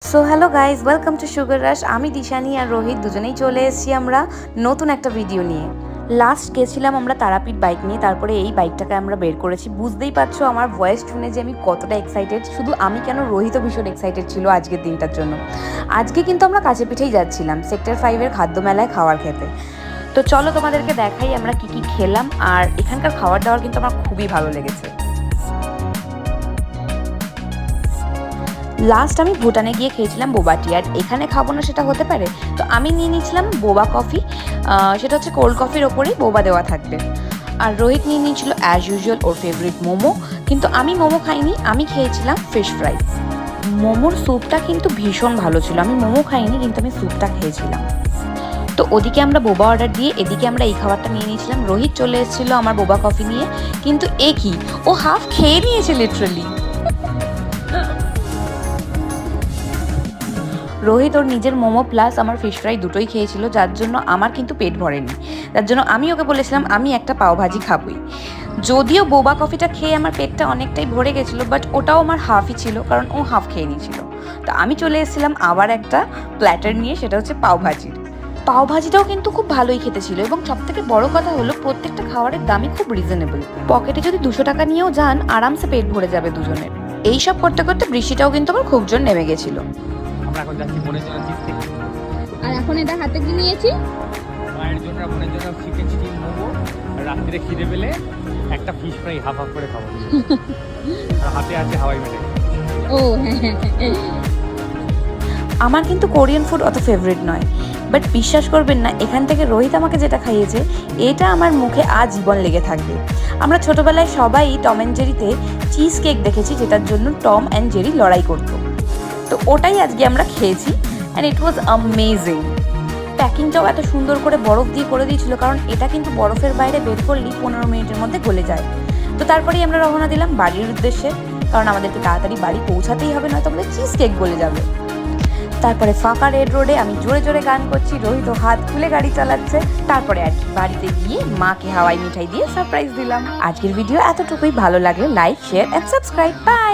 So hello guys, welcome to sugar rush. আমি দিশানি আর রোহিত দুজনেই চলে এসেছি আমরা নতুন একটা ভিডিও নিয়ে। লাস্ট গেছিলাম আমরা তারাপীঠ বাইক নিয়ে, তারপরে এই বাইকটাকে আমরা বের করেছি। বুঝতেই পারছো আমার ভয়েস শুনে যে আমি কতটা এক্সাইটেড। শুধু আমি কেন, রোহিতও ভীষণ এক্সাইটেড ছিল আজকের দিনটার জন্য। আজকে কিন্তু আমরা কাছে পিঠেই যাচ্ছিলাম সেক্টর 5-এর খাদ্য মেলায় খাওয়ার খেতে। তো চলো তোমাদেরকে দেখাই আমরা কি কি খেলাম। আর এখানকার খাবার দাবার কিন্তু আমার খুবই ভালো লেগেছে। লাস্ট আমি ভুটানে গিয়ে খেয়েছিলাম বোবা টি, আর এখানে খাবো না সেটা হতে পারে। তো আমি নিয়ে নিয়েছিলাম বোবা কফি, সেটা হচ্ছে কোল্ড কফির ওপরেই বোবা দেওয়া থাকবে। আর রোহিত নিয়ে নিয়েছিল অ্যাজ ইউজুয়াল ওর ফেভারিট মোমো, কিন্তু আমি মোমো খাইনি, আমি খেয়েছিলাম ফিশ ফ্রাই। মোমোর স্যুপটা কিন্তু ভীষণ ভালো ছিল। আমি মোমো খাইনি, কিন্তু আমি স্যুপটা খেয়েছিলাম। তো ওদিকে আমরা বোবা অর্ডার দিয়ে এদিকে আমরা এই খাবারটা নিয়ে নিয়েছিলাম। রোহিত চলে এসেছিলো আমার বোবা কফি নিয়ে, কিন্তু এ কি, ও হাফ খেয়ে নিয়েছে লিটারালি। রোহিত ওর নিজের মোমো প্লাস আমার ফিশ ফ্রাই দুটোই খেয়েছিল, যার জন্য আমার কিন্তু পেট ভরেনি। যার জন্য আমি ওকে বলেছিলাম আমি একটা পাওভাজি খাবই। যদিও বোবা কফিটা খেয়ে আমার পেটটা অনেকটাই ভরে গেছিলো, বাট ওটাও আমার হাফই ছিল, কারণ ও হাফ খেয়ে নিয়েছিল। তো আমি চলে এসেছিলাম আবার একটা প্ল্যাটার নিয়ে, সেটা হচ্ছে পাওভাজির। পাওভাজিটাও কিন্তু খুব ভালোই খেতে ছিল, এবং সবথেকে বড় কথা হলো প্রত্যেকটা খাবারের দামই খুব রিজনেবল। পকেটে যদি 200 টাকা নিয়েও যান, আরামসে পেট ভরে যাবে দুজনের। এইসব করতে করতে বৃষ্টিটাও কিন্তু আমার খুব জোর নেমে গেছিলো। আমরা এখন যাচ্ছি বোনের জন্য চিপস খেতে। আর এখন এটা হাতে কি নিয়েছি? মায়ের জন্য আর বোনের জন্য চিকেন স্টিম মোমো, আর রাত্রিরে খিদে পেলে একটা ফিশ ফ্রাই হাফ হাফ করে খাবো। আর হাতে আছে হাওয়াই মিঠাই। ও হ্যাঁ, আমার কিন্তু কোরিয়ান ফুড অত ফেভারিট নয়, বাট বিশ্বাস করবেন না, এখান থেকে রোহিত আমাকে যেটা খাইয়েছে এটা আমার মুখে আজীবন লেগে থাকবে। আমরা ছোটোবেলায় সবাই টম অ্যান্ড জেরিতে চিজ কেক দেখেছি, যেটার জন্য টম অ্যান্ড জেরি লড়াই করতো। তো ওটাই আজকে আমরা খেয়েছি, অ্যান্ড ইট ওয়াজ অ্যামেজিং। প্যাকিংটাও এত সুন্দর করে বরফ দিয়ে করে দিয়েছিল, কারণ এটা কিন্তু বরফের বাইরে বের করলেই 15 মিনিটের মধ্যে গলে যায়। তো তারপরেই আমরা রওনা দিলাম বাড়ির উদ্দেশ্যে, কারণ আমাদেরকে তাড়াতাড়ি বাড়ি পৌঁছাতেই হবে, নয়তো আমাদের চিজ কেক গলে যাবে। তারপরে ফাঁকা রেড রোডে আমি জোরে জোরে গান করছি, রোহিত হাত খুলে গাড়ি চালাচ্ছে। তারপরে আর কি বাড়িতে গিয়ে মাকে হাওয়াই মিঠাই দিয়ে সারপ্রাইজ দিলাম। আজকের ভিডিও এতটুকুই। ভালো লাগলে like, share and subscribe. By.